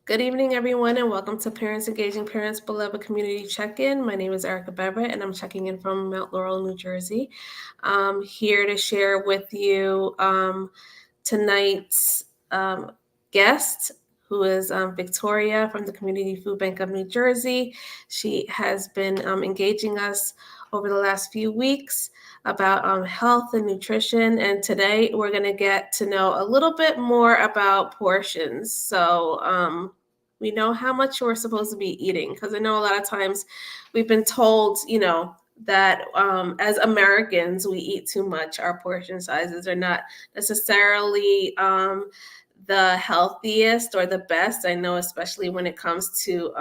Good evening, everyone, and welcome to Parents Engaging Parents Beloved Community Check-In. My name is Erica Beverett, and I'm checking in from Mount Laurel, New Jersey. I'm here to share with you tonight's guest, who is Victoria from the Community Food Bank of New Jersey. She has been engaging us over the last few weeks about health and nutrition. And today we're going to get to know a little bit more about portions. So we know how much we're supposed to be eating, because I know a lot of times we've been told, that as Americans, we eat too much. Our portion sizes are not necessarily the healthiest or the best. I know, especially when it comes to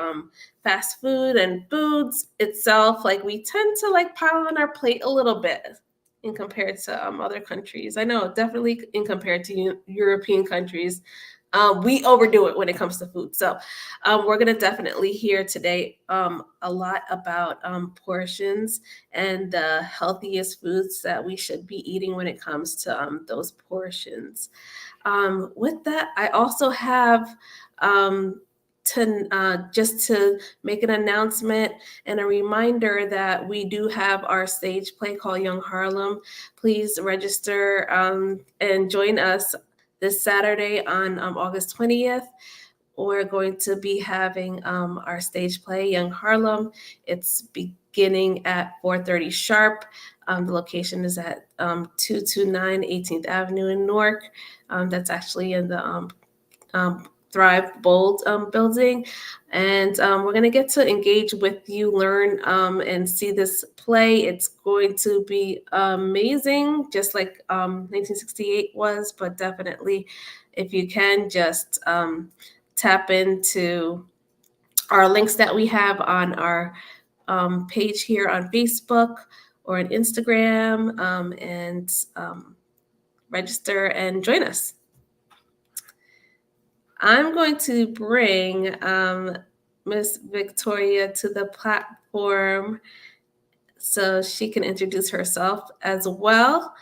fast food and foods itself, like we tend to like pile on our plate a little bit in compared to other countries. I know, definitely in compared to European countries, we overdo it when it comes to food. So we're going to definitely hear today a lot about portions and the healthiest foods that we should be eating when it comes to those portions. With that, I also have just to make an announcement and a reminder that we do have our stage play called Young Harlem. Please register and join us this Saturday on August 20th. We're going to be having our stage play, Young Harlem. It's beginning at 4:30 sharp. The location is at 229 18th Avenue in Newark. That's actually in the Thrive Bold building. And we're going to get to engage with you, learn and see this play. It's going to be amazing, just like 1968 was, but definitely if you can just tap into our links that we have on our page here on Facebook or on Instagram and register and join us. I'm going to bring Miss Victoria to the platform so she can introduce herself as well.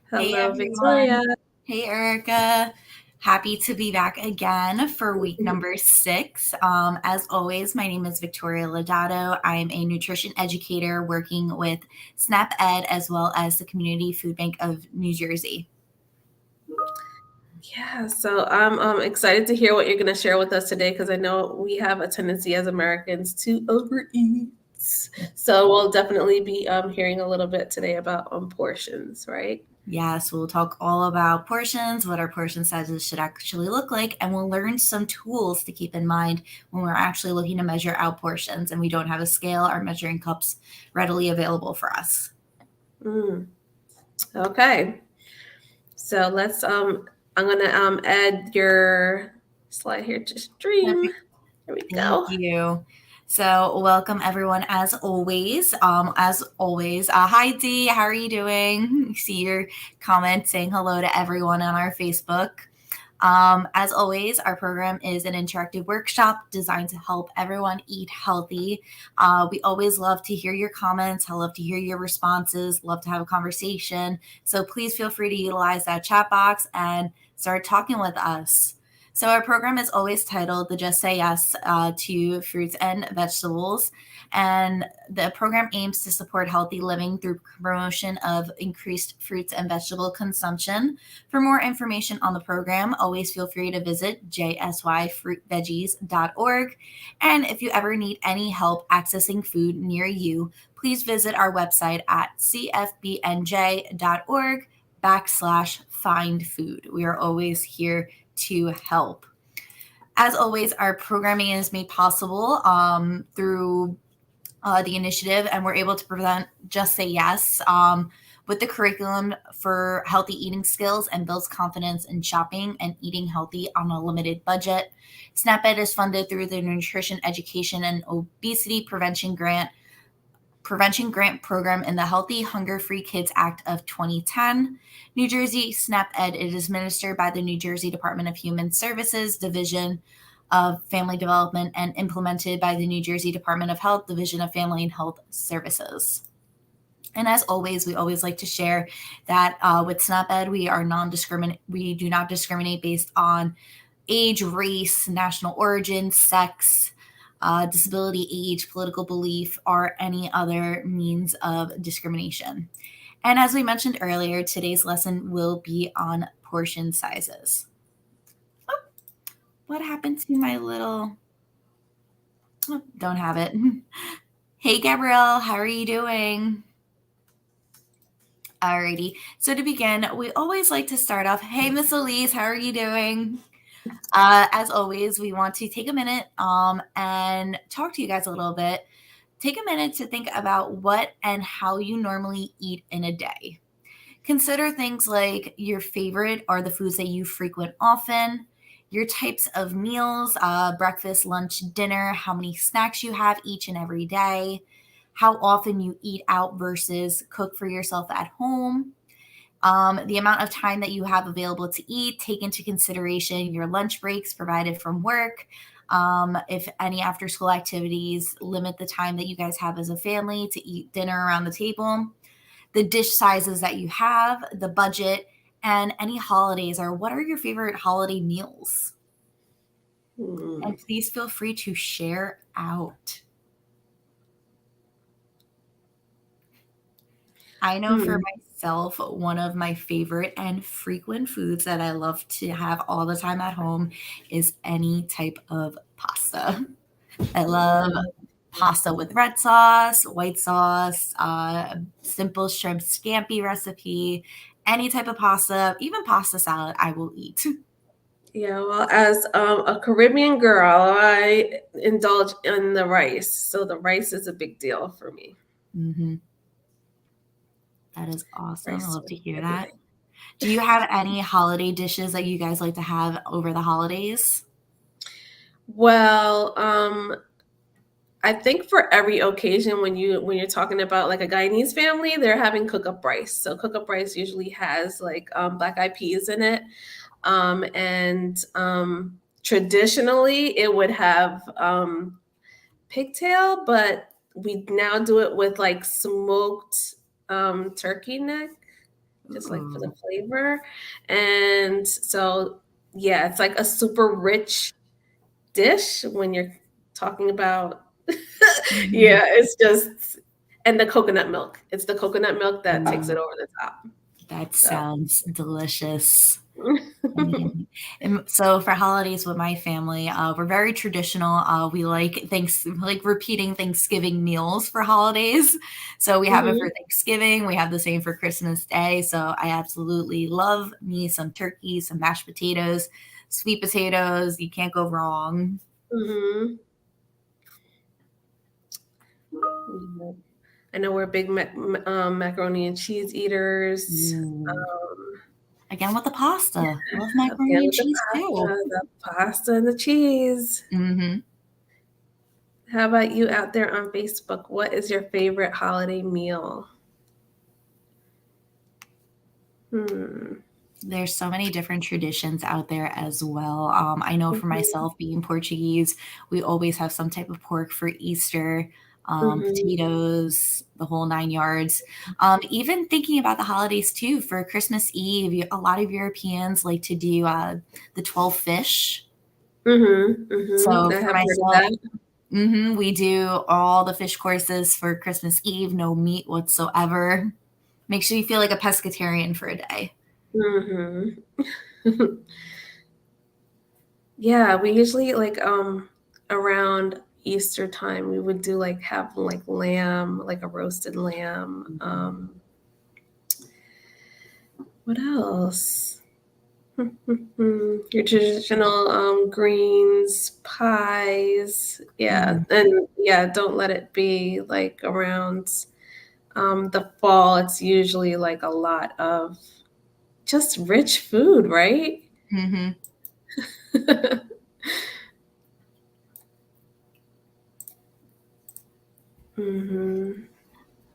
Hello, Hey Victoria. everyone. Hey Erica. Happy to be back again for week number 6. As always, my name is Victoria Lotado. I'm a nutrition educator working with SNAP Ed as well as the Community Food Bank of New Jersey. Yeah, so I'm excited to hear what you're going to share with us today, because I know we have a tendency as Americans to overeat. So we'll definitely be hearing a little bit today about portions, right? Yes, we'll talk all about portions, what our portion sizes should actually look like, and we'll learn some tools to keep in mind when we're actually looking to measure out portions and we don't have a scale or measuring cups readily available for us. Okay. So let's I'm gonna add your slide here to stream. Perfect. There we Thank go. you. So, welcome everyone as always. Hi Dee, how are you doing? See your comment saying hello to everyone on our Facebook. As always, our program is an interactive workshop designed to help everyone eat healthy. We always love to hear your comments. I love to hear your responses. Love to have a conversation. So please feel free to utilize that chat box and start talking with us. So our program is always titled the Just Say Yes to Fruits and Vegetables. And the program aims to support healthy living through promotion of increased fruits and vegetable consumption. For more information on the program, always feel free to visit jsyfruitveggies.org. And if you ever need any help accessing food near you, please visit our website at cfbnj.org/find food. We are always here to help. As always, our programming is made possible through the initiative, and we're able to present Just Say Yes with the curriculum for healthy eating skills and builds confidence in shopping and eating healthy on a limited budget. SNAP Ed is funded through the Nutrition Education and Obesity Prevention Grant program in the Healthy Hunger-Free Kids Act of 2010. New Jersey SNAP Ed is administered by the New Jersey Department of Human Services Division of Family Development and implemented by the New Jersey Department of Health Division of Family and Health Services. And as always, we always like to share that with SNAP Ed, we do not discriminate based on age, race, national origin, sex, disability, age, political belief, or any other means of discrimination. And as we mentioned earlier, today's lesson will be on portion sizes. Oh, what happened to my little... Oh, don't have it. Hey, Gabrielle, how are you doing? Alrighty. So to begin, we always like to start off. Hey, Miss Elise, how are you doing? As always, we want to take a minute and talk to you guys a little bit. Take a minute to think about what and how you normally eat in a day. Consider things like your favorite or the foods that you frequent often, your types of meals, breakfast, lunch, dinner, how many snacks you have each and every day, how often you eat out versus cook for yourself at home, the amount of time that you have available to eat. Take into consideration your lunch breaks provided from work. If any after school activities, limit the time that you guys have as a family to eat dinner around the table, the dish sizes that you have, the budget, and any holidays, or what are your favorite holiday meals? And please feel free to share out. I know for myself, one of my favorite and frequent foods that I love to have all the time at home is any type of pasta. I love pasta with red sauce, white sauce, simple shrimp scampi recipe, any type of pasta, even pasta salad, I will eat. Yeah, well, as a Caribbean girl, I indulge in the rice. So the rice is a big deal for me. Mm-hmm. That is awesome. Rice I love to hear that. everything. Do you have any holiday dishes that you guys like to have over the holidays? Well, I think for every occasion when you're talking about like a Guyanese family, they're having cook up rice. So cook up rice usually has like black eyed peas in it. And traditionally it would have pigtail, but we now do it with like smoked turkey neck, just like for the flavor. And so, yeah, it's like a super rich dish when you're talking about, yeah, it's just, and the coconut milk. It's the coconut milk that takes it over the top. That So. sounds delicious. And so for holidays with my family, we're very traditional. We like repeating Thanksgiving meals for holidays. So we have it for Thanksgiving. We have the same for Christmas Day. So I absolutely love me some turkey, some mashed potatoes, sweet potatoes. You can't go wrong. Mm-hmm. I know we're big macaroni and cheese eaters. Again with the pasta. Love macaroni and cheese too. The pasta and the cheese. Mm-hmm. How about you out there on Facebook? What is your favorite holiday meal? There's so many different traditions out there as well. I know for myself, being Portuguese, we always have some type of pork for Easter, potatoes, the whole 9 yards. Even thinking about the holidays too, for Christmas Eve, a lot of Europeans like to do the 12 fish. So I for have myself, heard of that. we do all the fish courses for Christmas Eve, no meat whatsoever. Makes you feel like a pescatarian for a day. Yeah, we usually like around Easter time we would do like have like lamb, like a roasted lamb. What else? Your traditional greens, pies. Yeah. And yeah, don't let it be like around the fall. It's usually like a lot of just rich food, right? Mm-hmm.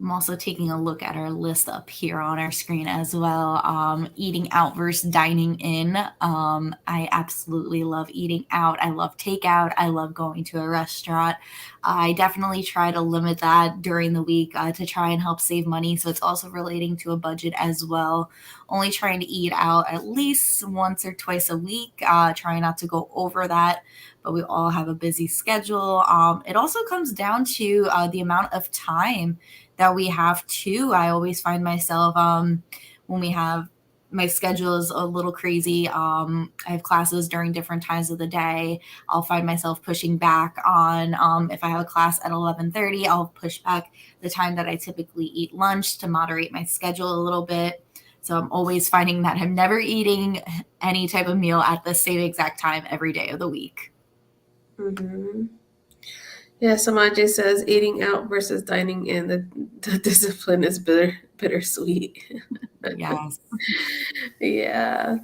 I'm also taking a look at our list up here on our screen as well. Eating out versus dining in. I absolutely love eating out. I love takeout. I love going to a restaurant. I definitely try to limit that during the week to try and help save money. So it's also relating to a budget as well. Only trying to eat out at least once or twice a week, trying not to go over that, but we all have a busy schedule. It also comes down to the amount of time that we have too. I always find myself when we have my schedule is a little crazy. I have classes during different times of the day. I'll find myself pushing back on if I have a class at 11:30, I'll push back the time that I typically eat lunch to moderate my schedule a little bit. So I'm always finding that I'm never eating any type of meal at the same exact time every day of the week. Mm-hmm. Yeah, Samaje says eating out versus dining in. The discipline is bittersweet. Yes. Yeah.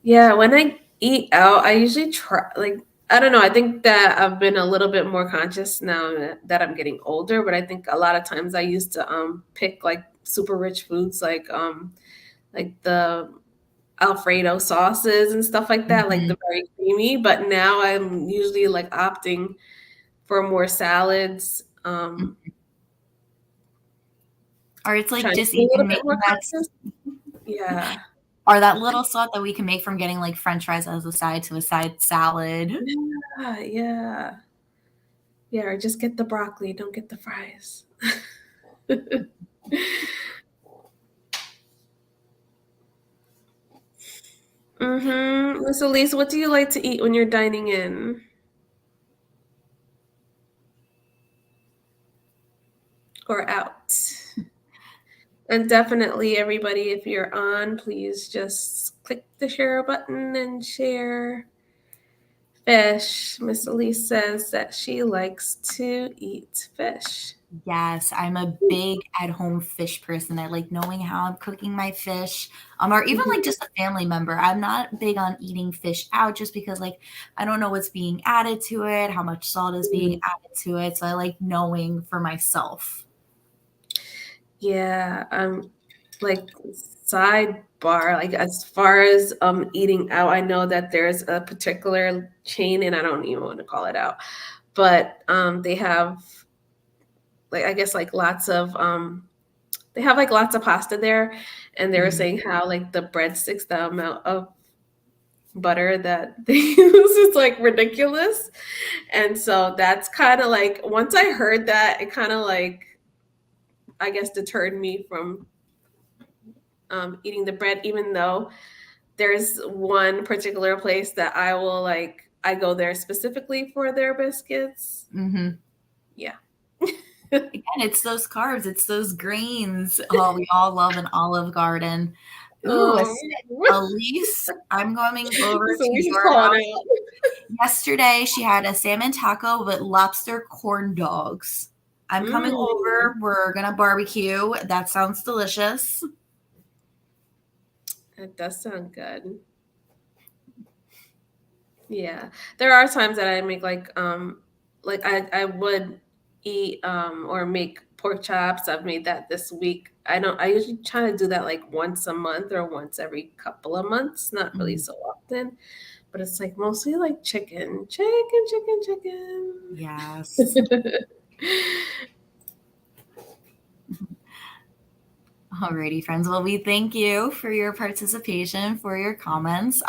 Yeah, when I eat out, I usually try like I don't know, I think that I've been a little bit more conscious now that I'm getting older, but I think a lot of times I used to pick like super rich foods like the Alfredo sauces and stuff like that, like Mhm. the very creamy, but now I'm usually like opting for more salads, Or it's like trying to just be a little even bit more making that conscious. Yeah. or that little salt that we can make from getting like French fries as a side to a side salad. Yeah, yeah. Yeah, or just get the broccoli, don't get the fries. Mhm. Miss Elise, what do you like to eat when you're dining in or out? And definitely, everybody, if you're on, please just click the share button and share fish. Miss Elise says that she likes to eat fish. Yes, I'm a big at-home fish person. I like knowing how I'm cooking my fish, or even like Mhm. just a family member. I'm not big on eating fish out just because like I don't know what's being added to it, how much salt is being Mm. added to it. So I like knowing for myself. Yeah, like sidebar, like as far as eating out, I know that there's a particular chain, and I don't even want to call it out, but they have like I guess like lots of they have like lots of pasta there, and they were Mhm. saying how like the breadsticks, the amount of butter that they use is like ridiculous. And so that's kind of like once I heard that, it kind of like I guess deterred me from eating the bread, even though there's one particular place that I will like I go there specifically for their biscuits. Mhm. Yeah. Again, it's those carbs, it's those greens. Oh, we all love an Olive Garden. Ooh, Um, Elise, I'm coming over so to we just your calling house. out. Yesterday, she had a salmon taco with lobster corn dogs. I'm coming Mm, over. We're gonna barbecue. That sounds delicious. that does sound good. Yeah. There are times that I make like I would eat or make pork chops. I've made that this week. I usually try to do that like once a month or once every couple of months, not really Mm, so often. But it's like mostly like chicken. yes. Alrighty, friends. Well, we thank you for your participation, for your comments.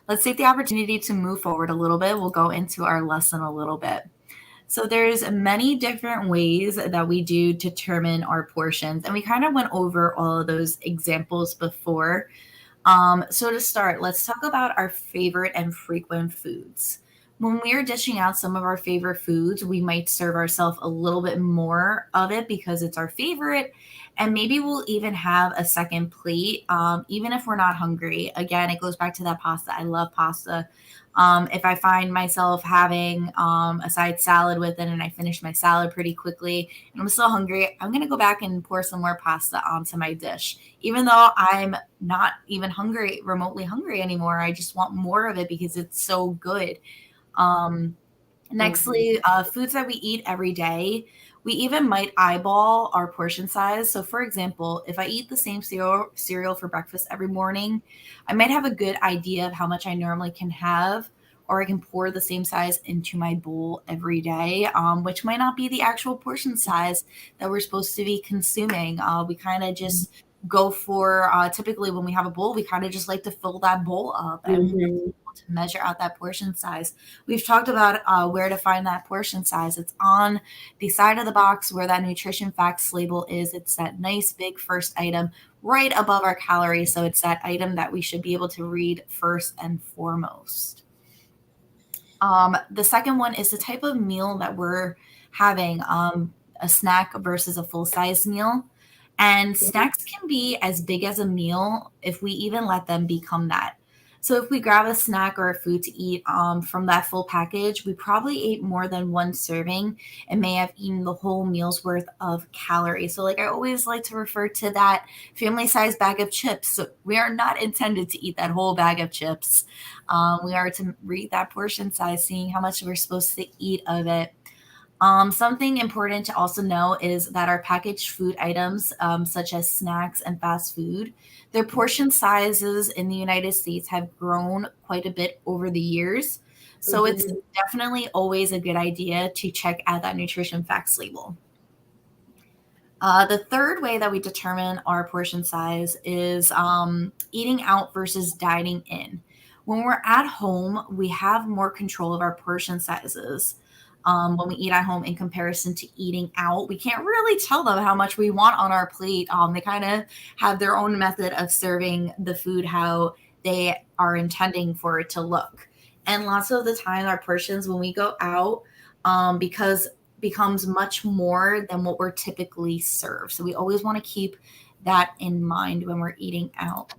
Let's take the opportunity to move forward a little bit. We'll go into our lesson a little bit. So there's many different ways that we do determine our portions, and we kind of went over all of those examples before. So to start, let's talk about our favorite and frequent foods. When we are dishing out some of our favorite foods, we might serve ourselves a little bit more of it because it's our favorite. And maybe we'll even have a second plate, even if we're not hungry. Again, it goes back to that pasta. I love pasta. If I find myself having a side salad with it and I finish my salad pretty quickly and I'm still hungry, I'm going to go back and pour some more pasta onto my dish. Even though I'm not even hungry, remotely hungry anymore, I just want more of it because it's so good. Um, Mhm. Nextly, foods that we eat every day. We even might eyeball our portion size. So, for example, if I eat the same cereal for breakfast every morning, I might have a good idea of how much I normally can have, or I can pour the same size into my bowl every day, which might not be the actual portion size that we're supposed to be consuming. We kind of just go for typically when we have a bowl, we kind of just like to fill that bowl up and Mm-hmm. to measure out that portion size. We've talked about where to find that portion size. It's on the side of the box where that nutrition facts label is. It's that nice big first item right above our calories. So it's that item that we should be able to read first and foremost. The second one is the type of meal that we're having, a snack versus a full size meal. And snacks can be as big as a meal if we even let them become that. So if we grab a snack or a food to eat from that full package, we probably ate more than one serving and may have eaten the whole meal's worth of calories. So, like I always like to refer to that family size bag of chips. So we are not intended to eat that whole bag of chips. We are to read that portion size, seeing how much we're supposed to eat of it. Something important to also know is that our packaged food items, such as snacks and fast food, their portion sizes in the United States have grown quite a bit over the years. So it's Mm-hmm. definitely always a good idea to check out that nutrition facts label. The third way that we determine our portion size is eating out versus dining in. When we're at home, we have more control of our portion sizes. When we eat at home in comparison to eating out, we can't really tell them how much we want on our plate. They kind of have their own method of serving the food how they are intending for it to look. And lots of the time, our portions when we go out, because becomes much more than what we're typically served. So we always want to keep that in mind when we're eating out.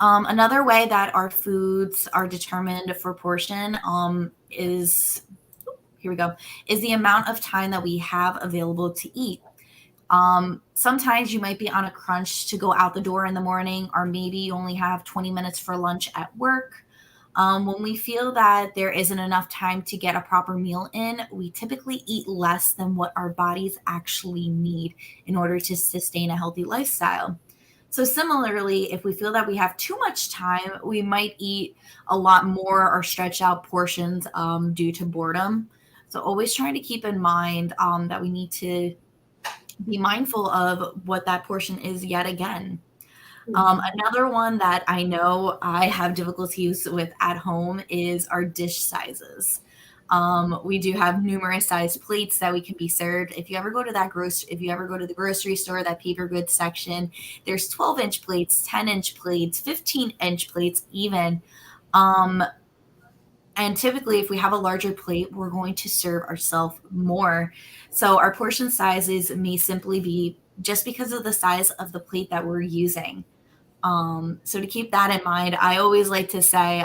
Another way that our foods are determined for portion is here we go is the amount of time that we have available to eat. Sometimes you might be on a crunch to go out the door in the morning, or maybe you only have 20 minutes for lunch at work. When we feel that there isn't enough time to get a proper meal in, we typically eat less than what our bodies actually need in order to sustain a healthy lifestyle. So, similarly, if we feel that we have too much time, we might eat a lot more or stretch out portions due to boredom. So, always trying to keep in mind that we need to be mindful of what that portion is yet again. Mm-hmm. Another one that I know I have difficulties with at home is our dish sizes. We do have numerous size plates that we can be served. If you ever go to the grocery store, that paper goods section, there's 12-inch plates, 10-inch plates, 15-inch plates, even. Um, and typically, if we have a larger plate, we're going to serve ourselves more. So our portion sizes may simply be just because of the size of the plate that we're using. So to keep that in mind, I always like to say,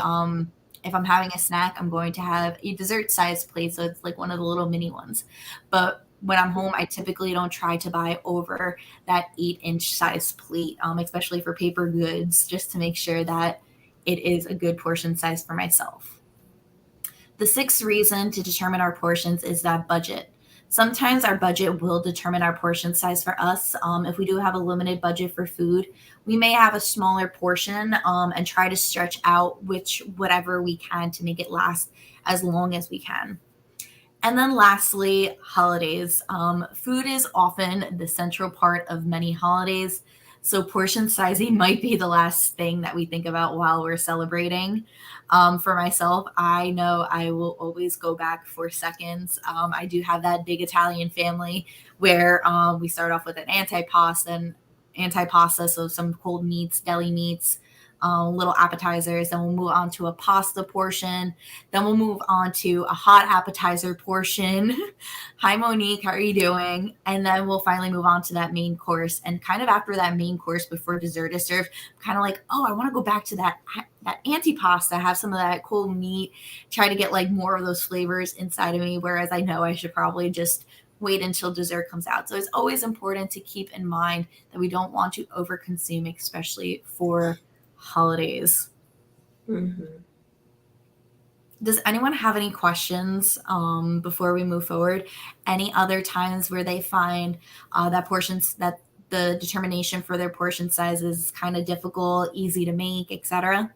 if I'm having a snack, I'm going to have a dessert sized plate. So it's like one of the little mini ones. But when I'm home, I typically don't try to buy over that 8-inch size plate, especially for paper goods, just to make sure that it is a good portion size for myself. The sixth reason to determine our portions is that budget. Sometimes our budget will determine our portion size for us. If we do have a limited budget for food, we may have a smaller portion and try to stretch out whatever we can to make it last as long as we can. And then lastly, holidays. Food is often the central part of many holidays. So portion sizing might be the last thing that we think about while we're celebrating. For myself, I know I will always go back for seconds. I do have that big Italian family where we start off with an antipasta, so some cold meats, deli meats, little appetizers. Then we'll move on to a pasta portion. Then we'll move on to a hot appetizer portion. Hi, Monique. How are you doing? And then we'll finally move on to that main course. And kind of after that main course, before dessert is served, I'm kind of like, oh, I want to go back to that antipasta, have some of that cold meat, try to get like more of those flavors inside of me. Whereas I know I should probably just wait until dessert comes out. So it's always important to keep in mind that we don't want to overconsume, especially for holidays. Mm-hmm. Does anyone have any questions before we move forward? Any other times where they find that the determination for their portion size is kind of difficult, easy to make, etc.?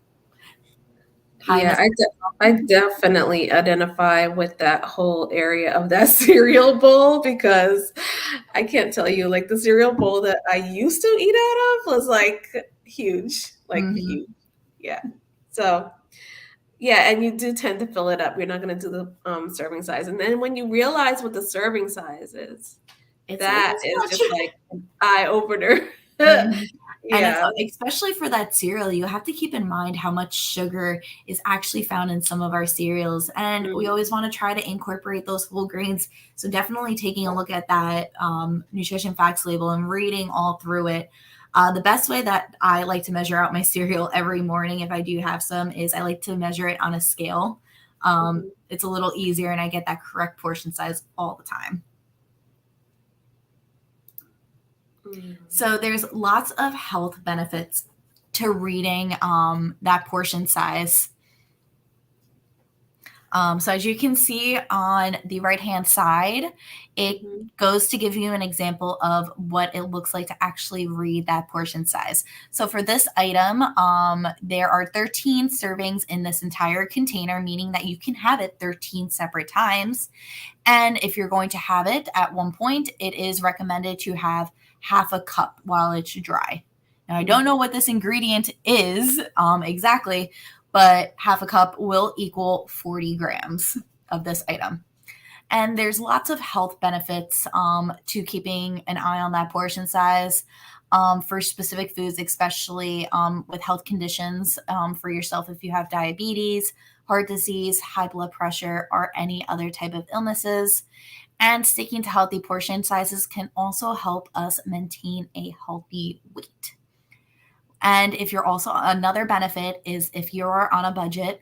Hi, Yeah, Miss. I definitely identify with that whole area of that cereal bowl because I can't tell you, like the cereal bowl that I used to eat out of was like Mhm. huge. Yeah. So yeah, and you do tend to fill it up. You're not going to do the serving size, and then when you realize what the serving size is, It's a little that is too just much. like an eye opener. Mhm. And it's Yeah. especially for that cereal, you have to keep in mind how much sugar is actually found in some of our cereals. And we Mm, always want to try to incorporate those whole grains. So definitely taking a look at that nutrition facts label and reading all through it. The best way that I like to measure out my cereal every morning, if I do have some, is I like to measure it on a scale. mhm, It's a little easier and I get that correct portion size all the time. mm, So there's lots of health benefits to reading that portion size. So as you can see on the right-hand side, it mhm, goes to give you an example of what it looks like to actually read that portion size. So for this item, there are 13 servings in this entire container, meaning that you can have it 13 separate times. And if you're going to have it at one point, it is recommended to have half a cup while it's dry. Now, I don't mhm. know what this ingredient is exactly, but half a cup will equal 40 grams of this item. And there's lots of health benefits to keeping an eye on that portion size for specific foods, especially with health conditions for yourself if you have diabetes, heart disease, high blood pressure, or any other type of illnesses. And sticking to healthy portion sizes can also help us maintain a healthy weight. And if you're also another benefit is if you're on a budget,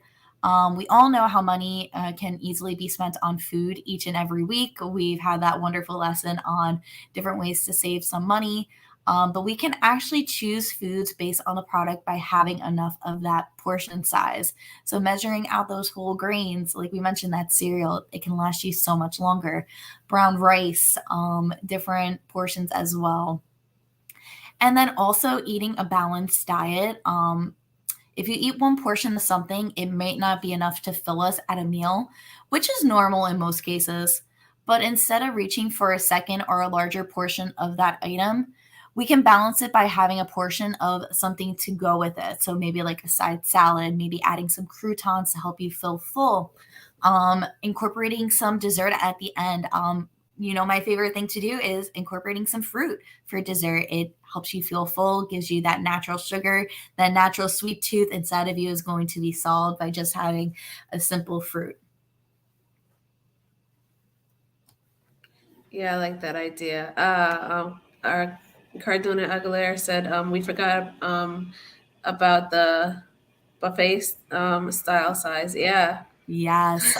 we all know how money can easily be spent on food each and every week. We've had that wonderful lesson on different ways to save some money. But we can actually choose foods based on the product by having enough of that portion size. So, measuring out those whole grains, like we mentioned, that cereal, it can last you so much longer. Brown rice, different portions as well. And then also eating a balanced diet. If you eat one portion of something, it may not be enough to fill us at a meal, which is normal in most cases. But instead of reaching for a second or a larger portion of that item, we can balance it by having a portion of something to go with it. So maybe like a side salad, maybe adding some croutons to help you feel full, incorporating some dessert at the end. My favorite thing to do is incorporating some fruit for dessert. It helps you feel full, gives you that natural sugar, that natural sweet tooth inside of you is going to be solved by just having a simple fruit. Yeah, I like that idea. Our Cardona Aguilera said we forgot about the buffet style size. Yeah. Yes,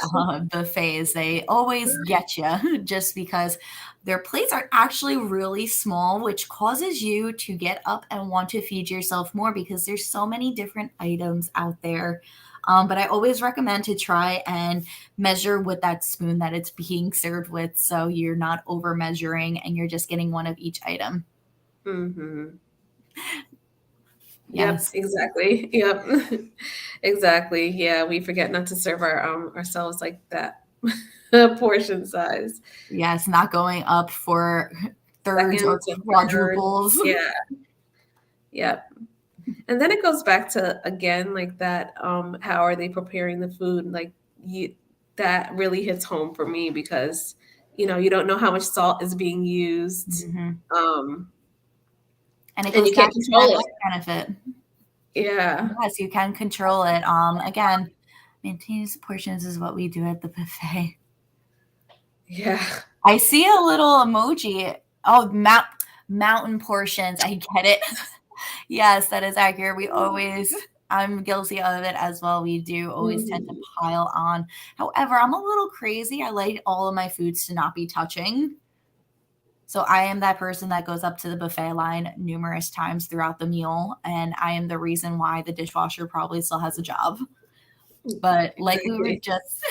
buffets, they always get you just because their plates are actually really small, which causes you to get up and want to feed yourself more because there's so many different items out there. But I always recommend to try and measure with that spoon that it's being served with so you're not over measuring and you're just getting one of each item. Hmm. Yep, Yes. exactly. Yep. Exactly. Yeah, we forget not to serve ourselves like that portion size. Yes, not going up for thirds or Seconds and thirds. quadruples. Yeah. Yep. And then it goes back to again like that how are they preparing the food? Like you that really hits home for me because you don't know how much salt is being used. Mhm. Um And it and goes you back can't to that control it. health benefit. Yeah. Yes, you can control it. Again, maintains portions is what we do at the buffet. Yeah. I see a little emoji. Oh, mountain portions. I get it. Yes, that is accurate. I'm guilty of it as well. We do always tend to Mhm. pile on. However, I'm a little crazy. I like all of my foods to not be touching. So I am that person that goes up to the buffet line numerous times throughout the meal, and I am the reason why the dishwasher probably still has a job. But like we were Exactly. just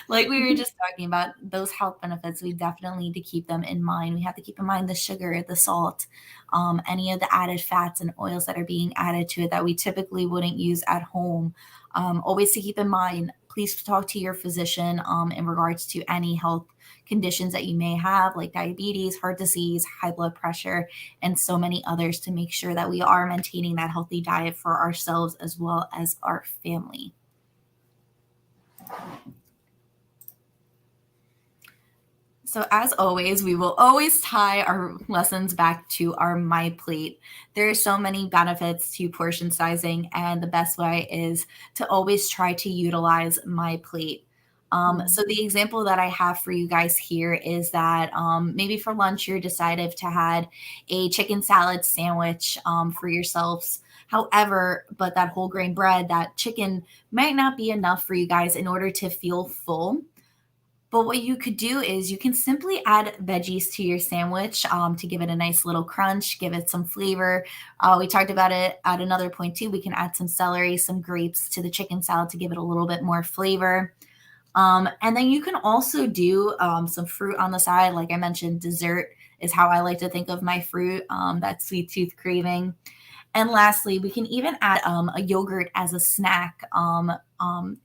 like we were just talking about, those health benefits, we definitely need to keep them in mind. We have to keep in mind the sugar, the salt, any of the added fats and oils that are being added to it that we typically wouldn't use at home. Always to keep in mind, please talk to your physician in regards to any health conditions that you may have, like diabetes, heart disease, high blood pressure, and so many others, to make sure that we are maintaining that healthy diet for ourselves as well as our family. So, as always, we will always tie our lessons back to our My Plate. There are so many benefits to portion sizing, and the best way is to always try to utilize My Plate. So, the example that I have for you guys here is that maybe for lunch you decided to had a chicken salad sandwich for yourselves. However, but that whole grain bread, that chicken might not be enough for you guys in order to feel full. But what you could do is you can simply add veggies to your sandwich to give it a nice little crunch, give it some flavor. We talked about it at another point too. We can add some celery, some grapes to the chicken salad to give it a little bit more flavor. And then you can also do some fruit on the side. Like I mentioned, dessert is how I like to think of my fruit, that sweet tooth craving. And lastly, we can even add a yogurt as a snack.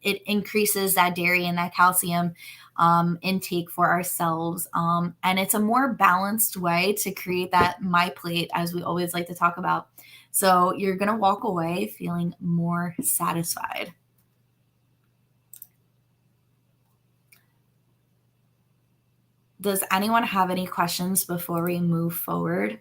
It increases that dairy and that calcium intake for ourselves. And it's a more balanced way to create that My Plate, as we always like to talk about. So you're going to walk away feeling more satisfied. Does anyone have any questions before we move forward?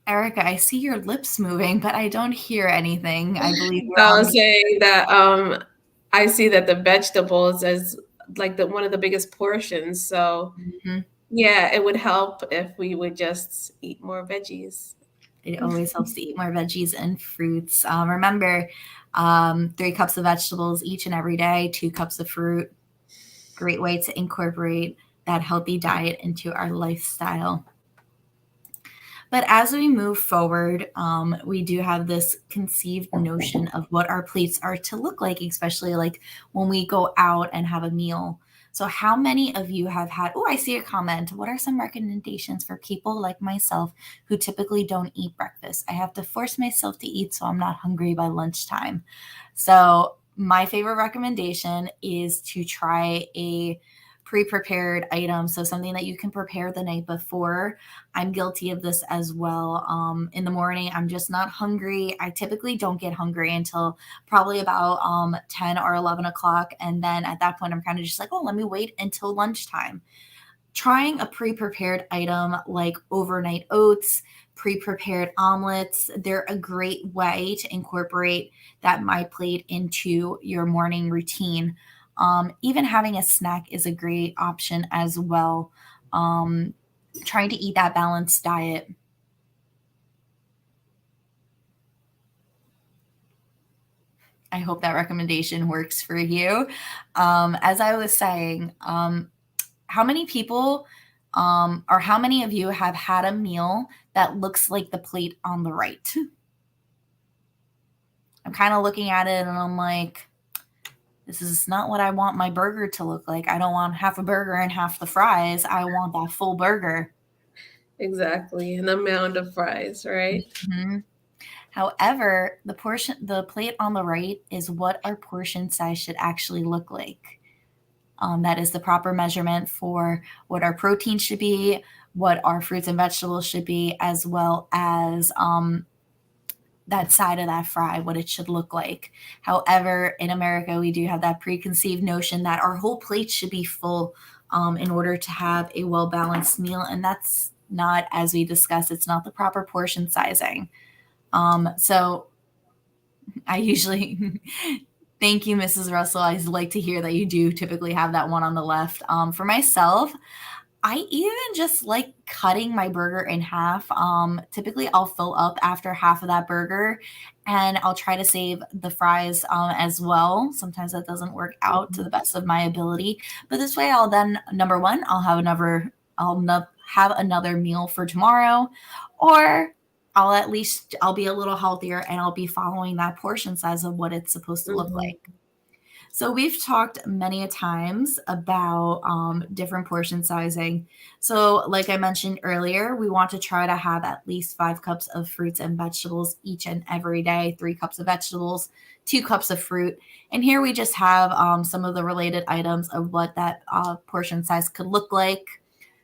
Erica, I see your lips moving, but I don't hear anything. I believe we're I on was the. saying that I see that the vegetables is like the one of the biggest portions. So Mhm. yeah, it would help if we would just eat more veggies. It always helps to eat more veggies and fruits. Remember, 3 cups of vegetables each and every day, 2 cups of fruit. Great way to incorporate that healthy diet into our lifestyle. But as we move forward, we do have this conceived notion of what our plates are to look like, especially like when we go out and have a meal. So, how many of you have had? Oh, I see a comment. What are some recommendations for people like myself who typically don't eat breakfast? I have to force myself to eat so I'm not hungry by lunchtime. So, my favorite recommendation is to try a pre-prepared item, so something that you can prepare the night before. I'm guilty of this as well. In the morning, I'm just not hungry. I typically don't get hungry until probably about 10 or 11 o'clock. And then at that point, I'm kind of just like, oh, let me wait until lunchtime. Trying a pre prepared item like overnight oats, pre prepared omelets, they're a great way to incorporate that My Plate into your morning routine. Even having a snack is a great option as well. Um, Trying to eat that balanced diet. I hope that recommendation works for you. As I was saying, how many people or how many of you have had a meal that looks like the plate on the right? I'm kind of looking at it and I'm like, this is not what I want my burger to look like. I don't want half a burger and half the fries. I want that full burger. Exactly, an amount of fries, right? Mhm. However, the plate on the right is what our portion size should actually look like. That is the proper measurement for what our protein should be, what our fruits and vegetables should be, as well as that side of that fry, what it should look like. However, in America, we do have that preconceived notion that our whole plate should be full in order to have a well balanced meal. And that's not, as we discussed, it's not the proper portion sizing. So I usually thank you, Mrs. Russell. I like to hear that you do typically have that one on the left. For myself, I even just like cutting my burger in half. Typically, I'll fill up after half of that burger, and I'll try to save the fries as well. Sometimes that doesn't work out to the best of my ability, but this way, I'll then number one, have another meal for tomorrow, or I'll be a little healthier and I'll be following that portion size of what it's supposed to look Mhm. like. So we've talked many a times about different portion sizing. So, like I mentioned earlier, we want to try to have at least 5 cups of fruits and vegetables each and every day. 3 cups of vegetables, 2 cups of fruit, and here we just have some of the related items of what that portion size could look like.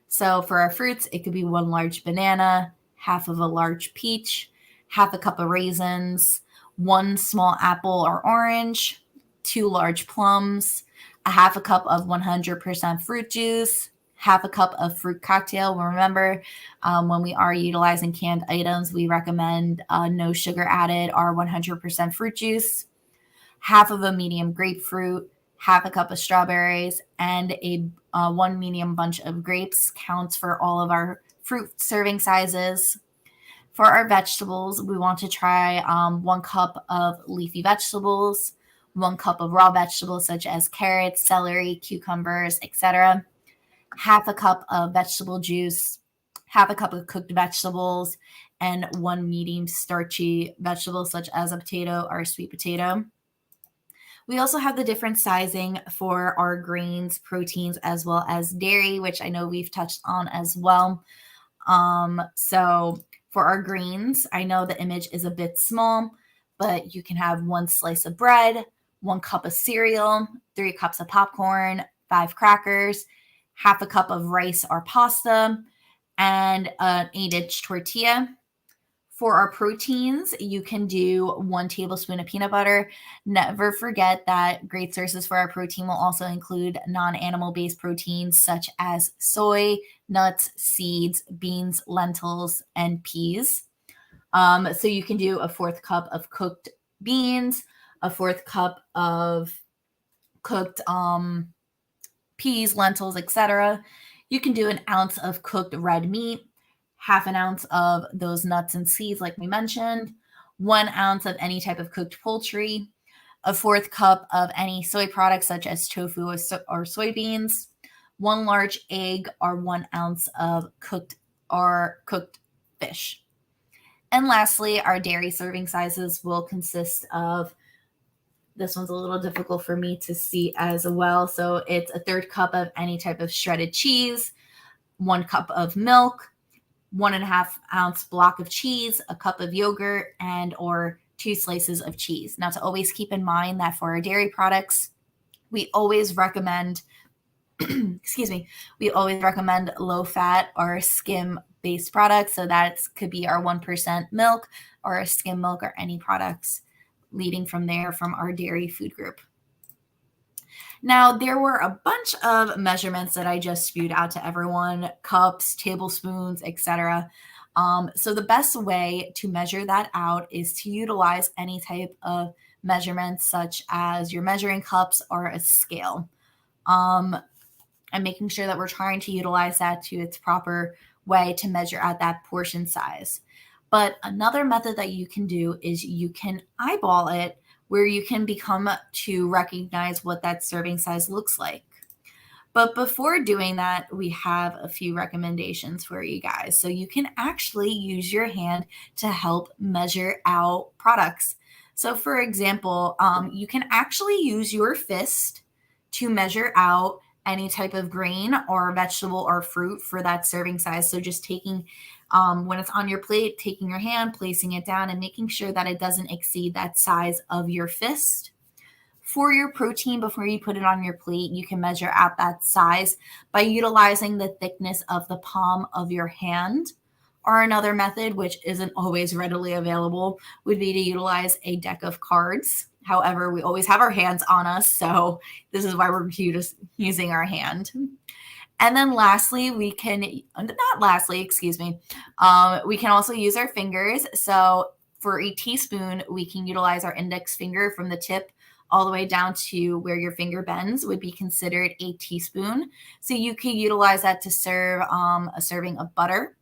So, for our fruits, it could be 1 large banana, half of a large peach, half a cup of raisins, 1 small apple or orange, 2 large plums, a half a cup of 100% fruit juice, half a cup of fruit cocktail. Remember, when we are utilizing canned items, we recommend no sugar added or 100% fruit juice, half of a medium grapefruit, half a cup of strawberries, and a 1 medium bunch of grapes counts for all of our fruit serving sizes. For our vegetables, we want to try 1 cup of leafy vegetables, 1 cup of raw vegetables such as carrots, celery, cucumbers, etc., half a cup of vegetable juice, half a cup of cooked vegetables, and 1 medium starchy vegetable such as a potato or a sweet potato. We also have the different sizing for our grains, proteins, as well as dairy, which I know we've touched on as well. So for our greens, I know the image is a bit small, but you can have 1 slice of bread, 1 cup of cereal, 3 cups of popcorn, 5 crackers, half a cup of rice or pasta, and an 8-inch tortilla. For our proteins, you can do 1 tablespoon of peanut butter. Never forget that great sources for our protein will also include non animal based proteins such as soy, nuts, seeds, beans, lentils, and peas. So you can do a fourth cup of cooked beans, a fourth cup of cooked peas, lentils, etc. You can do an ounce of cooked red meat, half an ounce of those nuts and seeds, like we mentioned, 1 ounce of any type of cooked poultry, a fourth cup of any soy products such as tofu or soybeans, 1 large egg, or 1 ounce of cooked fish. And lastly, our dairy serving sizes will consist of, this one's a little difficult for me to see as well. So it's a third cup of any type of shredded cheese, 1 cup of milk, 1.5 ounce block of cheese, a cup of yogurt, and or 2 slices of cheese. Now, to always keep in mind that for our dairy products, we always recommend, excuse me, we always recommend low fat or skim based products. So that could be our 1% milk or a skim milk or any products leading from there from our dairy food group. Now, there were a bunch of measurements that I just spewed out to everyone, cups, tablespoons, etc. So the best way to measure that out is to utilize any type of measurements such as your measuring cups or a scale. And making sure that we're trying to utilize that to its proper way to measure out that portion size. But another method that you can do is you can eyeball it, where you can become to recognize what that serving size looks like. But before doing that, we have a few recommendations for you guys. So you can actually use your hand to help measure out products. So, for example, you can actually use your fist to measure out any type of grain or vegetable or fruit for that serving size. So, just taking when it's on your plate, taking your hand, placing it down, and making sure that it doesn't exceed that size of your fist. For your protein, before you put it on your plate, you can measure out that size by utilizing the thickness of the palm of your hand. Or another method, which isn't always readily available, would be to utilize a deck of cards. However, we always have our hands on us, so this is why we're using our hand. And then lastly, we can, not lastly, excuse me, we can also use our fingers. So for a teaspoon, we can utilize our index finger from the tip all the way down to where your finger bends would be considered a teaspoon. So you can utilize that to serve a serving of butter.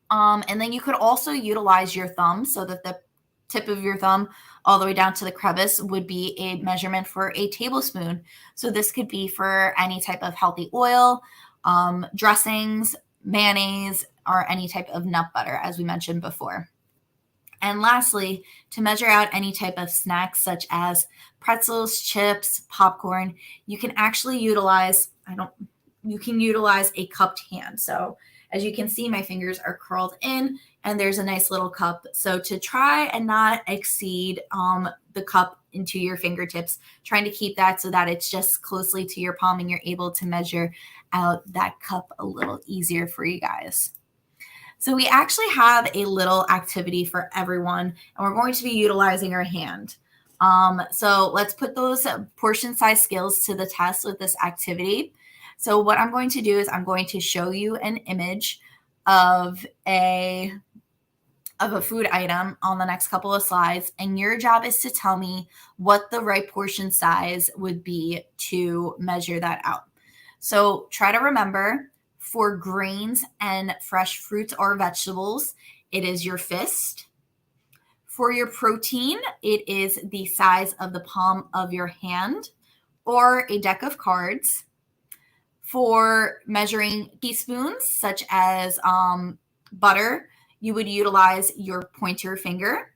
And then you could also utilize your thumb so that the tip of your thumb all the way down to the crevice would be a measurement for a tablespoon. So this could be for any type of healthy oil, dressings, mayonnaise, or any type of nut butter, as we mentioned before. And lastly, to measure out any type of snacks such as pretzels, chips, popcorn, you can actually utilize a cupped hand. So as you can see, my fingers are curled in and there's a nice little cup. So to try and not exceed the cup into your fingertips, trying to keep that so that it's just closely to your palm and you're able to measure out that cup a little easier for you guys. So we actually have a little activity for everyone, and we're going to be utilizing our hand. So let's put those portion size skills to the test with this activity. So what I'm going to do is I'm going to show you an image of a food item on the next couple of slides, and your job is to tell me what the right portion size would be to measure that out. So try to remember, for grains and fresh fruits or vegetables, it is your fist. For your protein, it is the size of the palm of your hand or a deck of cards. For measuring teaspoons, such as butter, you would utilize your pointer finger.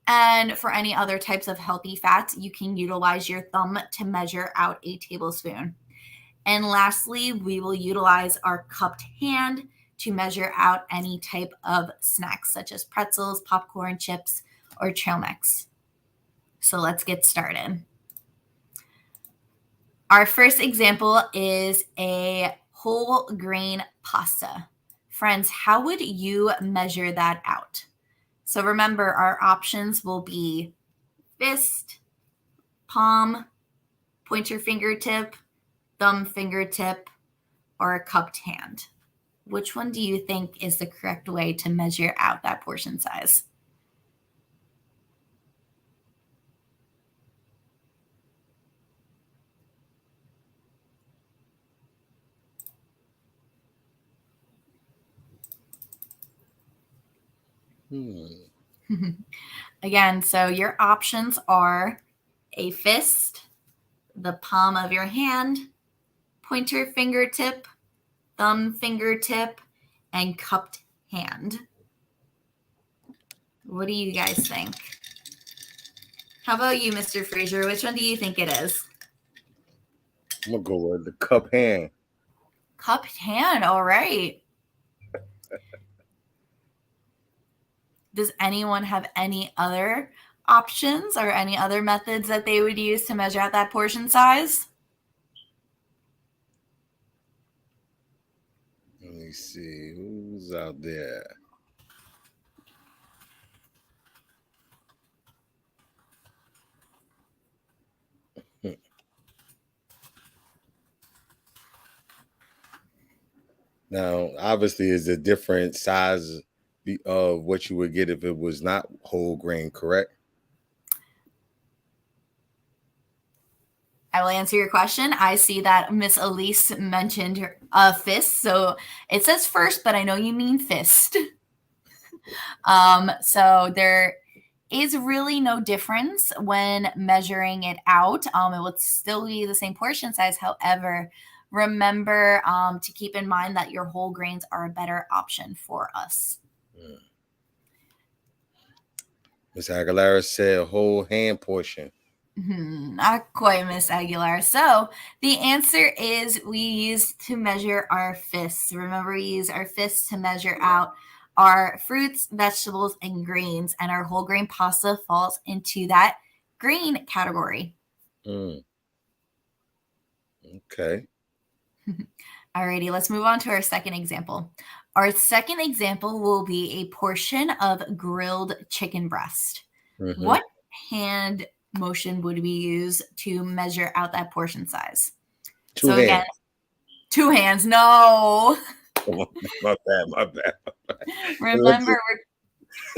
And for any other types of healthy fats, you can utilize your thumb to measure out a tablespoon. And lastly, we will utilize our cupped hand to measure out any type of snacks, such as pretzels, popcorn, chips, or trail mix. So let's get started. Our first example is a whole grain pasta. Friends, how would you measure that out? So remember, our options will be fist, palm, pointer fingertip, thumb fingertip, or a cupped hand. Which one do you think is the correct way to measure out that portion size? Again, so your options are a fist, the palm of your hand, pointer fingertip, thumb fingertip, and cupped hand. What do you guys think? How about you, Mr. Fraser? Which one do you think it is? I'm going to go with the cup hand. Cupped hand, all right. Does anyone have any other options or any other methods that they would use to measure out that portion size? Let me see. Who's out there? Now, obviously, it's a different size of what you would get if it was not whole grain, correct? I will answer your question. I see that Miss Elise mentioned her fist. So it says first, but I know you mean fist. So there is really no difference when measuring it out. It would still be the same portion size. However, remember to keep in mind that your whole grains are a better option for us. Miss Aguilera said whole hand portion. Not quite, Miss Aguilar. So the answer is we use to measure our fists. Remember, we use our fists to measure out our fruits, vegetables, and grains, and our whole grain pasta falls into that grain category. Okay. Alrighty, let's move on to our second example. Our second example will be a portion of grilled chicken breast. What hand motion would we use to measure out that portion size? Two hands. Again, 2 hands. No. My bad. Remember,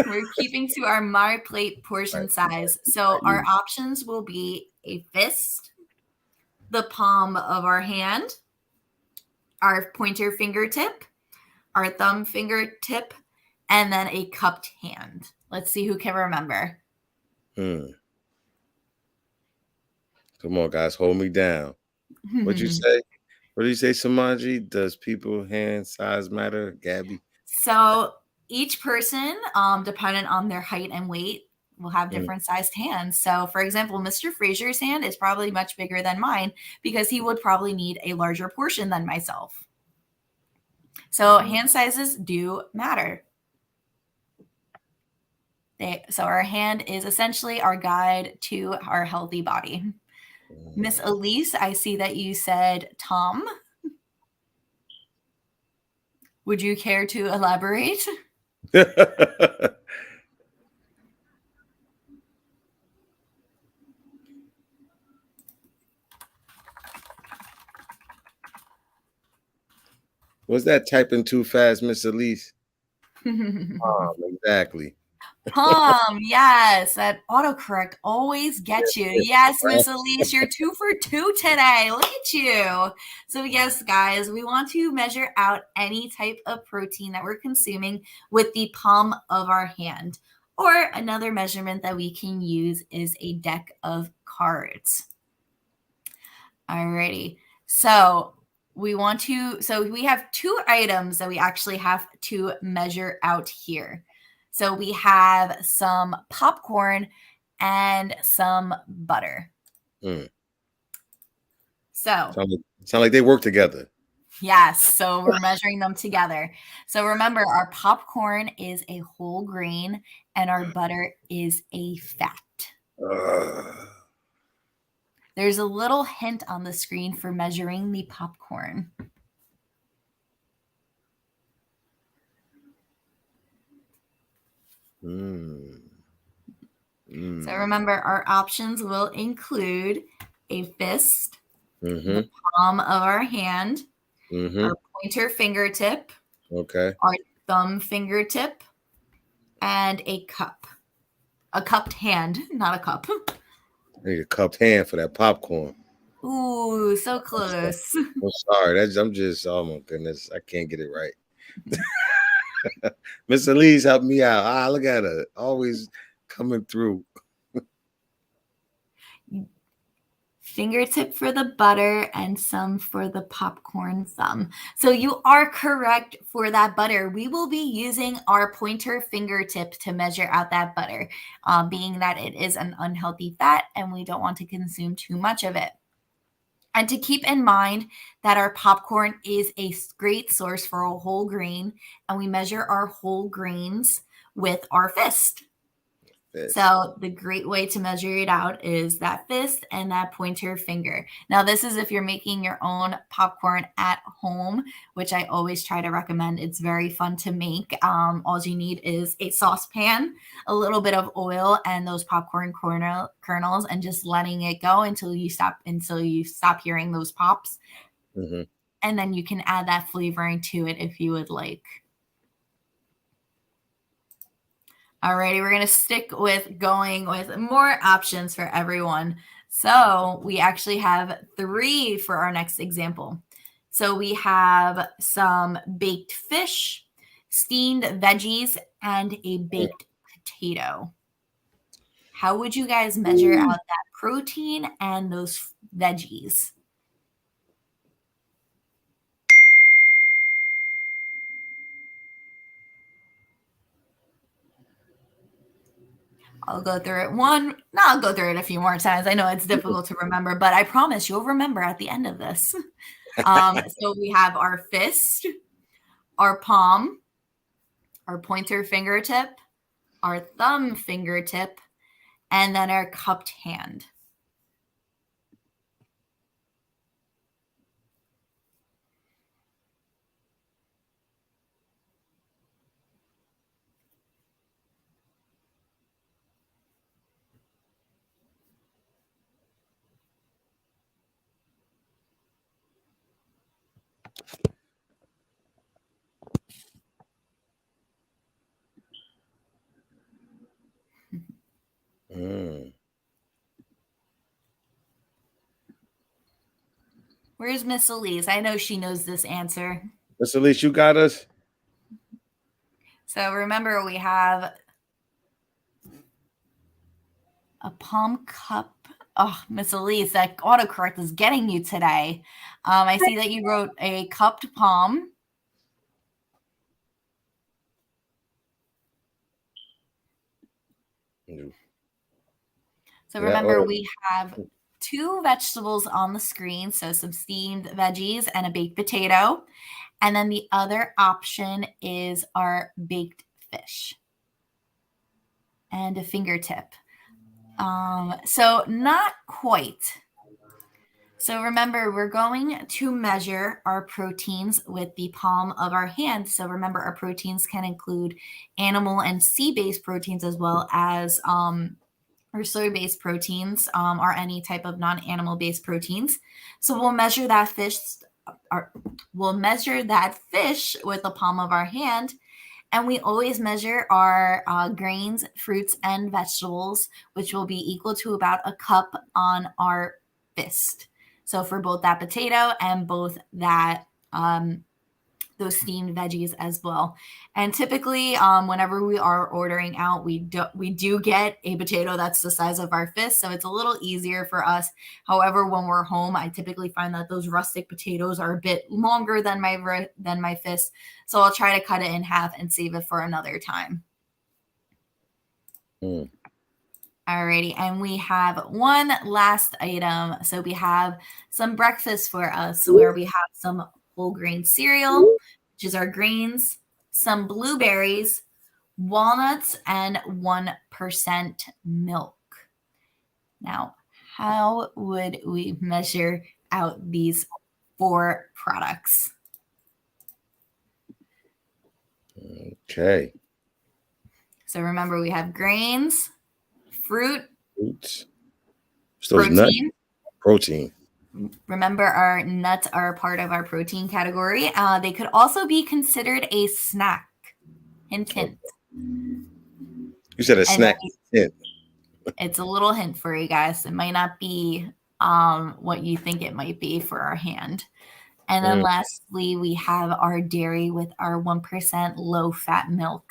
We're keeping to our My Plate portion size. So our options will be a fist, the palm of our hand, our pointer fingertip, our thumb fingertip, and then a cupped hand. Let's see who can remember. Come on, guys, hold me down. What'd you say? What did you say, Samaji? Does people hand size matter, Gabby? So each person, dependent on their height and weight, will have different sized hands. So, for example, Mr. Frazier's hand is probably much bigger than mine because he would probably need a larger portion than myself. So hand sizes do matter. So our hand is essentially our guide to our healthy body. Miss Elise, I see that you said Tom. Would you care to elaborate? Was that typing too fast, Miss Elise? Exactly. Palm, yes. That autocorrect always gets you. Yes, Miss Elise, you're 2 for 2 today. Look at you. So yes, guys, we want to measure out any type of protein that we're consuming with the palm of our hand. Or another measurement that we can use is a deck of cards. Alrighty. So we have 2 items that we actually have to measure out here. So we have some popcorn and some butter. So sound like they work together. Yes, so we're measuring them together. So remember, our popcorn is a whole grain and our butter is a fat. There's a little hint on the screen for measuring the popcorn. So remember, our options will include a fist, the palm of our hand, our pointer fingertip, our thumb fingertip, and a cup. A cupped hand, not a cup. I need a cupped hand for that popcorn. Ooh, so close. I'm sorry. I'm just, oh my goodness, I can't get it right. Miss Elise, help me out. Look at her, always coming through. Fingertip for the butter and some for the popcorn thumb. So you are correct for that butter. We will be using our pointer fingertip to measure out that butter, being that it is an unhealthy fat and we don't want to consume too much of it. And to keep in mind that our popcorn is a great source for a whole grain, and we measure our whole grains with our fist. So the great way to measure it out is that fist and that pointer finger. Now, this is if you're making your own popcorn at home, which I always try to recommend. It's very fun to make. All you need is a saucepan, a little bit of oil, and those popcorn kernels, and just letting it go until you stop hearing those pops. And then you can add that flavoring to it if you would like. Alrighty, we're going to stick with going with more options for everyone. So we actually have 3 for our next example. So we have some baked fish, steamed veggies, and a baked potato. How would you guys measure out that protein and those veggies? I'll go through it I'll go through it a few more times. I know it's difficult to remember, but I promise you'll remember at the end of this. So we have our fist, our palm, our pointer fingertip, our thumb fingertip, and then our cupped hand. Mm. Where's Miss Elise? I know she knows this answer. Miss Elise, you got us? So remember, we have a palm cup. Oh, Miss Elise, that autocorrect is getting you today. I see that you wrote a cupped palm. So remember, we have 2 vegetables on the screen. So some steamed veggies and a baked potato. And then the other option is our baked fish and a fingertip. So not quite. So remember, we're going to measure our proteins with the palm of our hand. So remember, our proteins can include animal and sea-based proteins as well as or soy-based proteins or any type of non-animal-based proteins. So we'll measure that fish. We'll measure that fish with the palm of our hand, and we always measure our grains, fruits, and vegetables, which will be equal to about a cup on our fist. So for both that potato and both that those steamed veggies as well. And typically, whenever we are ordering out, we do get a potato that's the size of our fist, so it's a little easier for us. However, when we're home, I typically find that those rustic potatoes are a bit longer than my fist, so I'll try to cut it in half and save it for another time. Alrighty, and we have one last item. So we have some breakfast for us, where we have some whole grain cereal, which is our grains, some blueberries, walnuts, and 1% milk. Now, how would we measure out these 4 products? Okay. So remember, we have grains, fruits, protein. Remember, our nuts are part of our protein category. They could also be considered a snack. Hint, hint. You said a snack hint. It's a little hint for you guys. It might not be what you think it might be for our hand. And then lastly, we have our dairy with our 1% low-fat milk.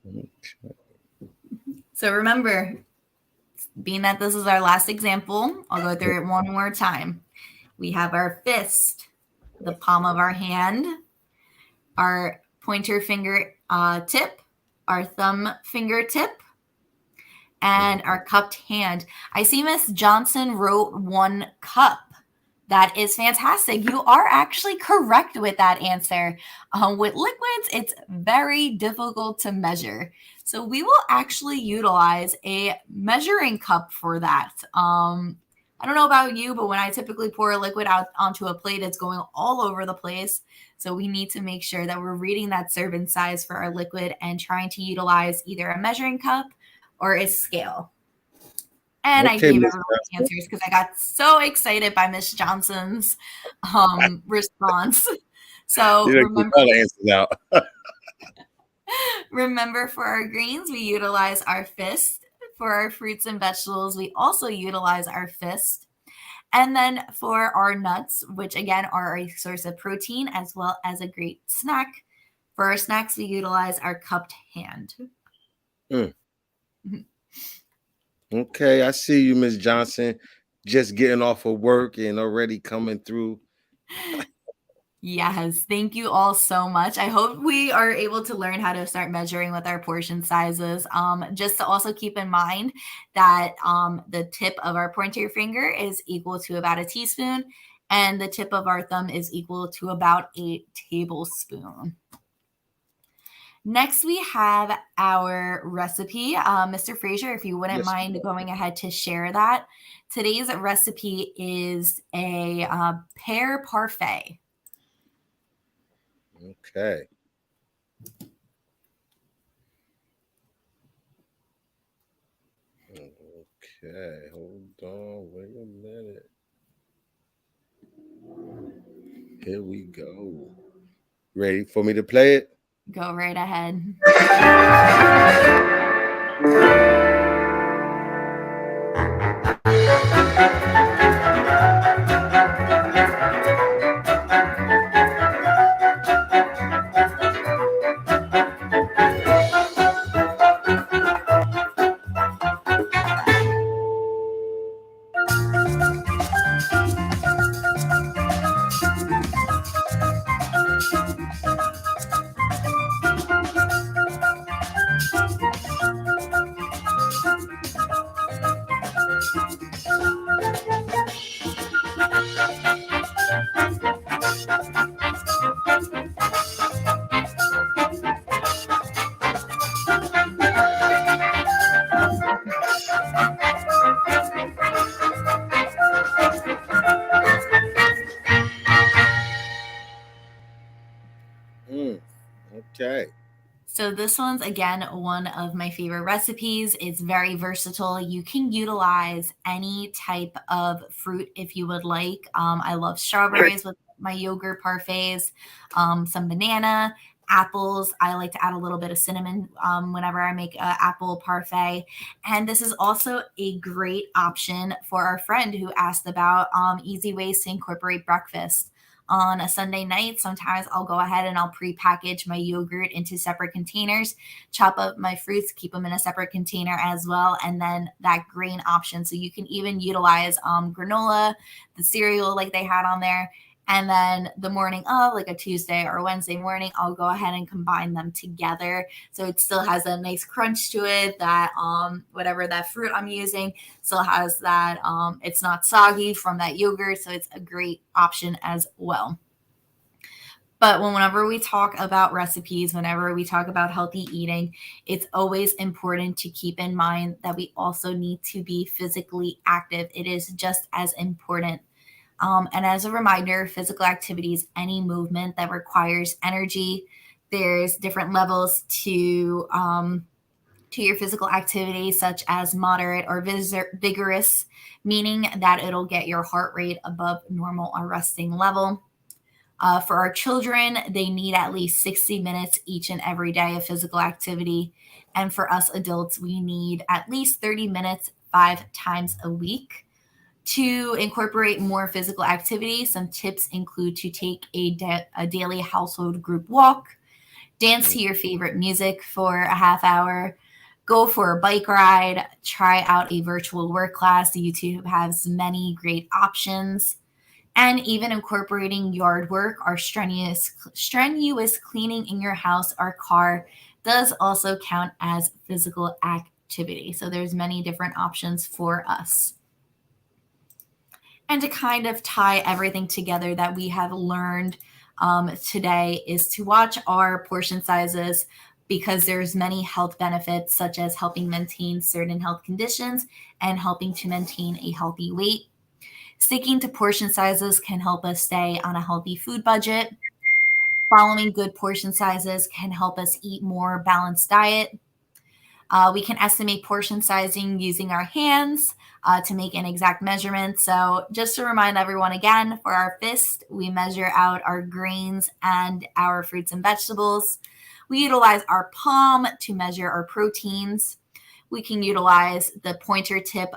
Okay. So remember, being that this is our last example, I'll go through it one more time. We have our fist, the palm of our hand, our pointer finger tip, our thumb fingertip, and our cupped hand. I see Miss Johnson wrote 1 cup. That is fantastic. You are actually correct with that answer. With liquids, it's very difficult to measure. So we will actually utilize a measuring cup for that. I don't know about you, but when I typically pour a liquid out onto a plate, it's going all over the place. So we need to make sure that we're reading that serving size for our liquid and trying to utilize either a measuring cup or a scale. And I gave everyone the answers because I got so excited by Miss Johnson's response. So remember, for our greens, we utilize our fist. For our fruits and vegetables, we also utilize our fist. And then for our nuts, which again are a source of protein as well as a great snack, for our snacks, we utilize our cupped hand. Okay, I see you, Miss Johnson, just getting off of work and already coming through. Yes, thank you all so much. I hope we are able to learn how to start measuring with our portion sizes. Just to also keep in mind that the tip of our pointer finger is equal to about a teaspoon, and the tip of our thumb is equal to about a tablespoon. Next, we have our recipe. Mr. Frazier, if you wouldn't mind going ahead to share that. Today's recipe is a pear parfait. Okay. Okay, hold on, wait a minute. Here we go. Ready for me to play it? Go right ahead. Okay. So this one's again one of my favorite recipes. It's very versatile. You can utilize any type of fruit if you would like. I love strawberries with my yogurt parfaits, some banana, apples. I like to add a little bit of cinnamon whenever I make an apple parfait. And this is also a great option for our friend who asked about easy ways to incorporate breakfast on a Sunday night. Sometimes I'll go ahead and I'll pre-package my yogurt into separate containers, chop up my fruits, keep them in a separate container as well, and then that grain option. So you can even utilize granola, the cereal like they had on there. And then the morning of, like a Tuesday or Wednesday morning, I'll go ahead and combine them together. So it still has a nice crunch to it, that whatever that fruit I'm using still has that, it's not soggy from that yogurt. So it's a great option as well. But whenever we talk about recipes, whenever we talk about healthy eating, it's always important to keep in mind that we also need to be physically active. It is just as important. And as a reminder, physical activity is any movement that requires energy. There's different levels to your physical activity, such as moderate or vigorous, meaning that it'll get your heart rate above normal or resting level. For our children, they need at least 60 minutes each and every day of physical activity. And for us adults, we need at least 30 minutes 5 times a week. To incorporate more physical activity, some tips include to take a daily household group walk, dance to your favorite music for a half hour, go for a bike ride, try out a virtual work class. YouTube has many great options. And even incorporating yard work or strenuous cleaning in your house or car does also count as physical activity. So there's many different options for us. And to kind of tie everything together that we have learned today is to watch our portion sizes, because there's many health benefits, such as helping maintain certain health conditions and helping to maintain a healthy weight. Sticking to portion sizes can help us stay on a healthy food budget. Following good portion sizes can help us eat more balanced diet. We can estimate portion sizing using our hands to make an exact measurement. So just to remind everyone again, for our fist, we measure out our grains and our fruits and vegetables. We utilize our palm to measure our proteins. We can utilize the tip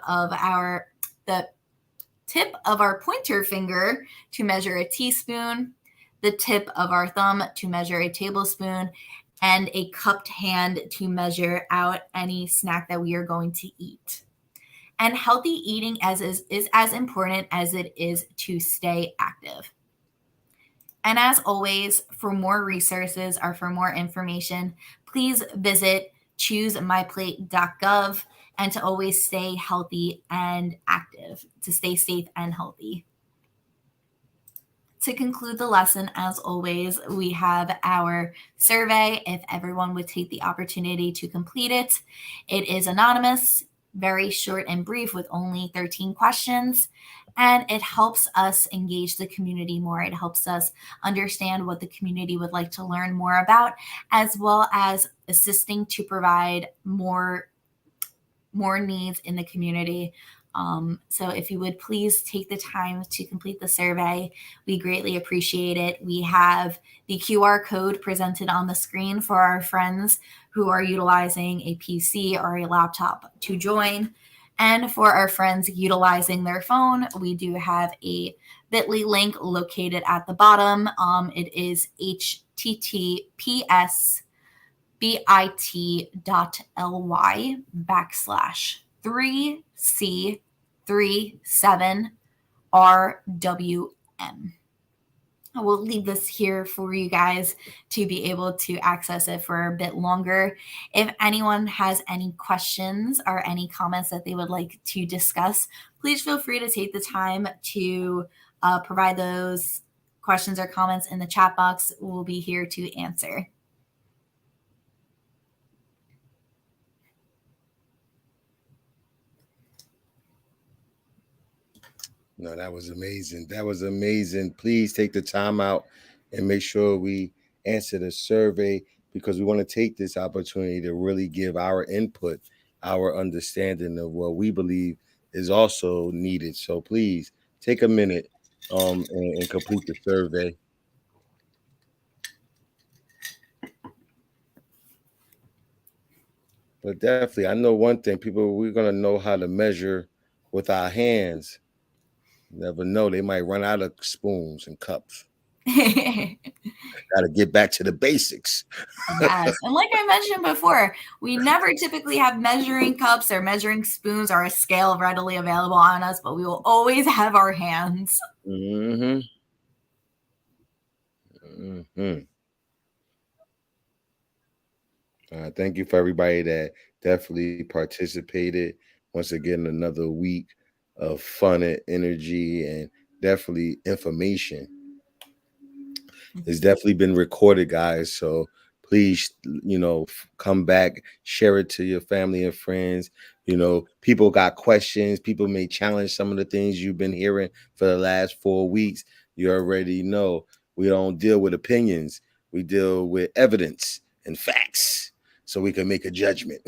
of our pointer finger to measure a teaspoon, the tip of our thumb to measure a tablespoon, and a cupped hand to measure out any snack that we are going to eat. And healthy eating is as important as it is to stay active. And as always, for more resources or for more information, please visit choosemyplate.gov, and to always stay healthy and active, to stay safe and healthy. To conclude the lesson, as always, we have our survey. If everyone would take the opportunity to complete it, it is anonymous, very short and brief with only 13 questions. And it helps us engage the community more. It helps us understand what the community would like to learn more about, as well as assisting to provide more needs in the community. So if you would please take the time to complete the survey, we greatly appreciate it. We have the QR code presented on the screen for our friends who are utilizing a PC or a laptop to join. And for our friends utilizing their phone, we do have a bit.ly link located at the bottom. It is https bit.ly/3C37RWM. I will leave this here for you guys to be able to access it for a bit longer. If anyone has any questions or any comments that they would like to discuss, please feel free to take the time to provide those questions or comments in the chat box. We'll be here to answer. No, that was amazing. That was amazing. Please take the time out and make sure we answer the survey, because we want to take this opportunity to really give our input, our understanding of what we believe is also needed. So please take a minute and complete the survey. But definitely, I know one thing, people, we're going to know how to measure with our hands. You never know, they might run out of spoons and cups. Got to get back to the basics. Yes. And like I mentioned before, we never typically have measuring cups or measuring spoons or a scale readily available on us, but we will always have our hands. Mm-hmm. Mm-hmm. Thank you for everybody that definitely participated. Once again, another week of fun and energy and definitely information. It's definitely been recorded, guys. So please, come back, share it to your family and friends. People got questions. People may challenge some of the things you've been hearing for the last 4 weeks. You already know we don't deal with opinions. We deal with evidence and facts, so we can make a judgment.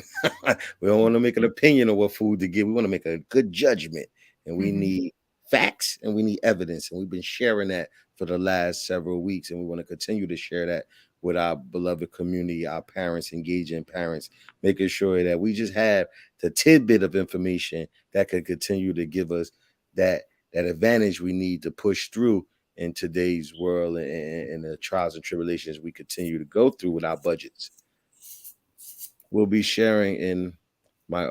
We don't want to make an opinion of what food to give. We want to make a good judgment, and we need facts and we need evidence. And we've been sharing that for the last several weeks, and we want to continue to share that with our beloved community, our parents, engaging parents, making sure that we just have the tidbit of information that can continue to give us that advantage we need to push through in today's world and the trials and tribulations we continue to go through with our budgets. We'll be sharing in my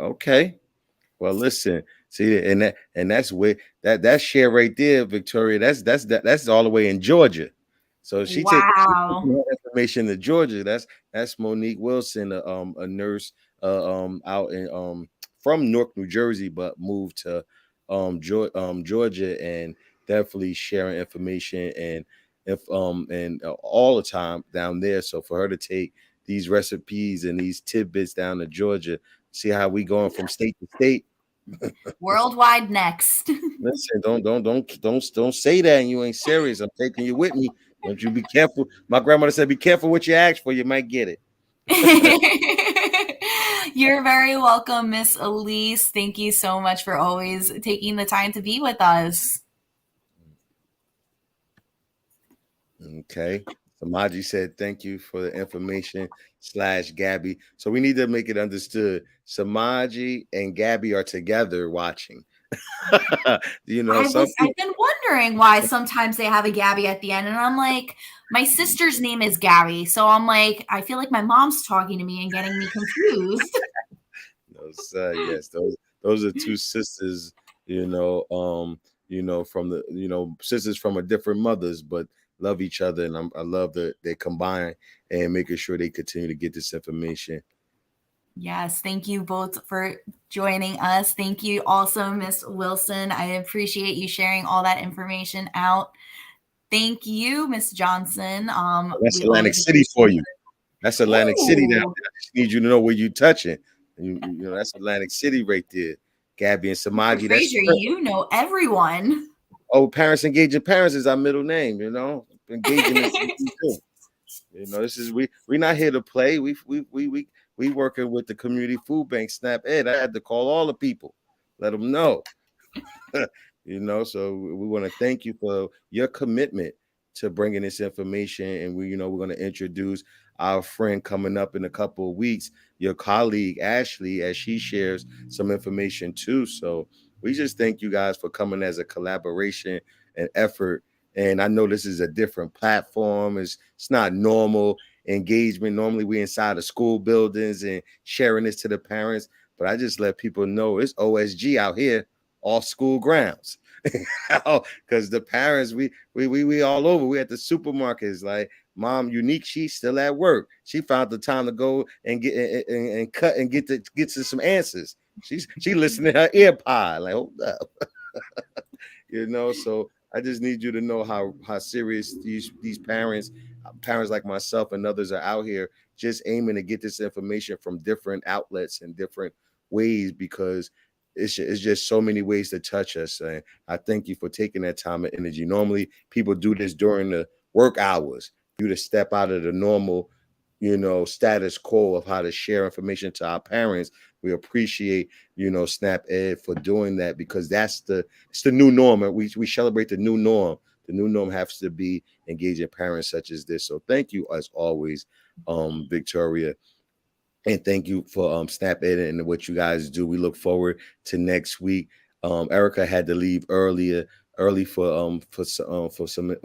Well, listen, see, and that's where that share right there, Victoria. That's all the way in Georgia. So she Wow. taking information to Georgia. That's Monique Wilson, a nurse, out in from Newark, New Jersey, but moved to Georgia, and definitely sharing information and all the time down there. So for her to take these recipes and these tidbits down to Georgia, see how we going from state to state. Worldwide next. Listen, don't say that and you ain't serious. I'm taking you with me. Don't you be careful. My grandmother said, "Be careful what you ask for. You might get it." You're very welcome, Miss Elise. Thank you so much for always taking the time to be with us. Okay. Samaji said, "Thank you for the information / Gabby." So we need to make it understood. Samaji and Gabby are together watching. I've been wondering why sometimes they have a Gabby at the end, and I'm like, my sister's name is Gabby, so I'm like, I feel like my mom's talking to me and getting me confused. Yes, those are two sisters, from the sisters from a different mothers, but love each other, and I love that they combine and making sure they continue to get this information. Yes, thank you both for joining us. Thank you also, Miss Wilson. I appreciate you sharing all that information out. Thank you, Miss Johnson. That's Atlantic City for you. That's Atlantic City. Now Ooh. I just need you to know where you're touching. That's Atlantic City right there. Gabby and Samaji. That's Fraser, you know everyone. Parents Engaging Parents is our middle name. Engaging is too. This is we're not here to play. We working with the community food bank. SNAP Ed. I had to call all the people, let them know. So we want to thank you for your commitment to bringing this information. And we're going to introduce our friend coming up in a couple of weeks, your colleague Ashley, as she shares some information too. So we just thank you guys for coming as a collaboration and effort. And I know this is a different platform. It's not normal engagement. Normally we inside of school buildings and sharing this to the parents. But I just let people know it's OSG out here, off school grounds. Because the parents, we all over. We at the supermarkets. Like, mom, Unique, she's still at work. She found the time to go and get and cut and get to some answers. She listening to her earpod. Like, hold up. So I just need you to know how serious these parents like myself and others are out here just aiming to get this information from different outlets and different ways, because it's just so many ways to touch us. And I thank you for taking that time and energy. Normally people do this during the work hours. You to step out of the normal status quo of how to share information to our parents. We appreciate Snap Ed for doing that, because it's the new norm, and we celebrate the new norm. The new norm has to be engaging parents such as this. So thank you as always, Victoria. And thank you for Snap Ed and what you guys do. We look forward to next week. Erica had to leave early for some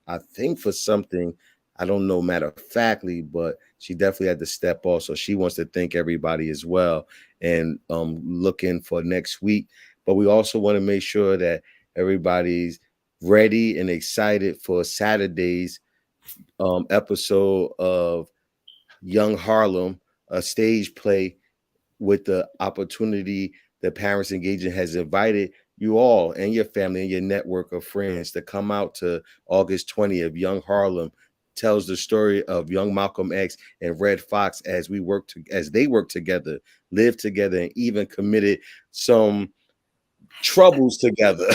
I I think for something, I don't know matter of factly, but she definitely had to step off. So she wants to thank everybody as well, and looking for next week. But we also want to make sure that everybody's ready and excited for Saturday's episode of Young Harlem, a stage play with the opportunity that Parents Engaging has invited you all and your family and your network of friends to come out to August 20th. Young Harlem tells the story of young Malcolm X and Red Fox as they work together, live together, and even committed some troubles together.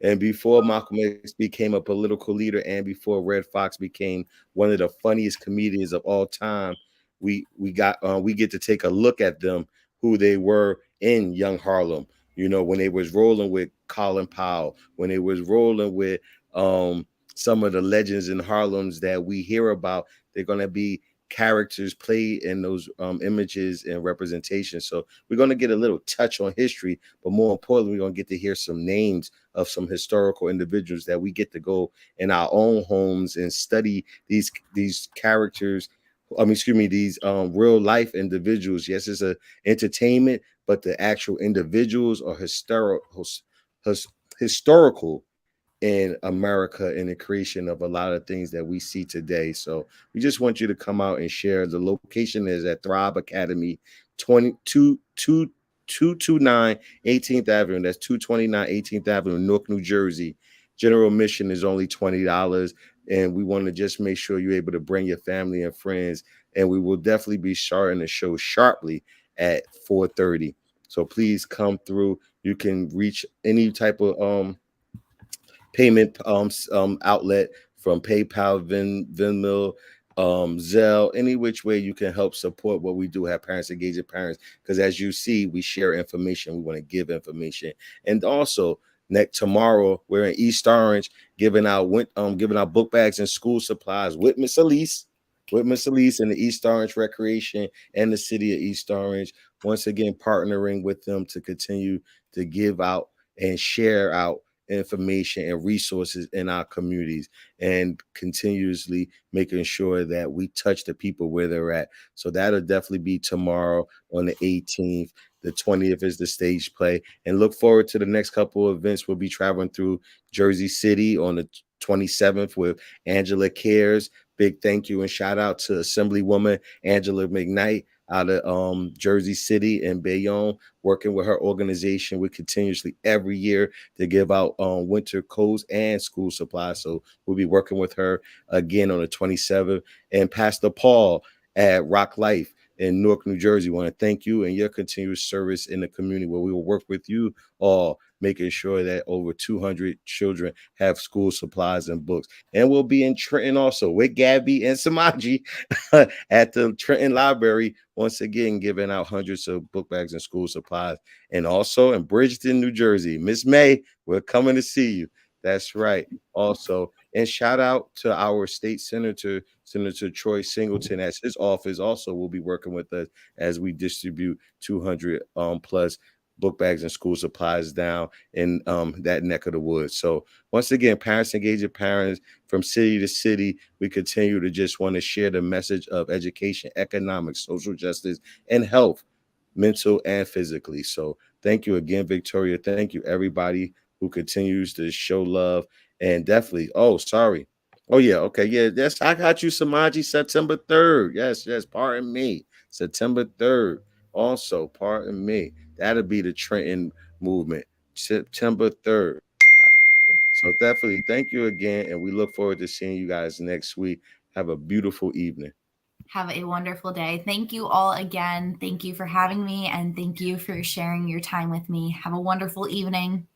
And before Malcolm X became a political leader, and before Red Fox became one of the funniest comedians of all time, we get to take a look at them, who they were in Young Harlem. When they was rolling with Colin Powell, when they was rolling with some of the legends in Harlem's that we hear about. They're going to be characters played in those images and representations. So we're going to get a little touch on history, but more importantly, we're going to get to hear some names of some historical individuals that we get to go in our own homes and study these characters. These real life individuals. Yes, it's a entertainment, but the actual individuals are historical in America, in the creation of a lot of things that we see today. So we just want you to come out and share. The location is at Thrive Academy, 229 18th Avenue. That's 229 18th Avenue, Newark, New Jersey. General admission is only $20. And we want to just make sure you're able to bring your family and friends. And we will definitely be starting the show sharply at 4:30. So please come through. You can reach any type of payment outlet, from PayPal, Venmo, Zelle, any which way you can help support what we do. Have Parents Engaging Parents, because as you see, we share information. We want to give information. And also tomorrow we're in East Orange giving out book bags and school supplies with Miss Elise. In the East Orange Recreation and the city of East Orange. Once again, partnering with them to continue to give out and share out information and resources in our communities, and continuously making sure that we touch the people where they're at. So that'll definitely be tomorrow on the 18th. The 20th is the stage play, and look forward to the next couple of events. We'll be traveling through Jersey City on the 27th with Angela Cares. Big thank you and shout out to Assemblywoman Angela McKnight out of Jersey City and Bayonne, working with her organization. We continuously every year to give out winter coats and school supplies. So we'll be working with her again on the 27th. And Pastor Paul at Rock Life, in Newark, New Jersey. Want to thank you and your continuous service in the community, where we will work with you all, making sure that over 200 children have school supplies and books. And we'll be in Trenton also with Gabby and Samaji at the Trenton Library, once again, giving out hundreds of book bags and school supplies. And also in Bridgeton, New Jersey, Miss May, we're coming to see you. That's right. Also, and shout out to our state senator, Senator Troy Singleton, as his office also will be working with us as we distribute 200 plus book bags and school supplies down in that neck of the woods. So once again, parents engaging parents from city to city, we continue to just want to share the message of education, economics, social justice, and health, mental and physically. So thank you again, Victoria. Thank you, everybody who continues to show love. And definitely, oh, sorry. Oh, yeah. Okay. Yeah. Yes. I got you, Samaji, September 3rd. Yes. Yes. Pardon me. September 3rd. Also, pardon me. That'll be the Trenton movement. September 3rd. So definitely thank you again. And we look forward to seeing you guys next week. Have a beautiful evening. Have a wonderful day. Thank you all again. Thank you for having me, and thank you for sharing your time with me. Have a wonderful evening.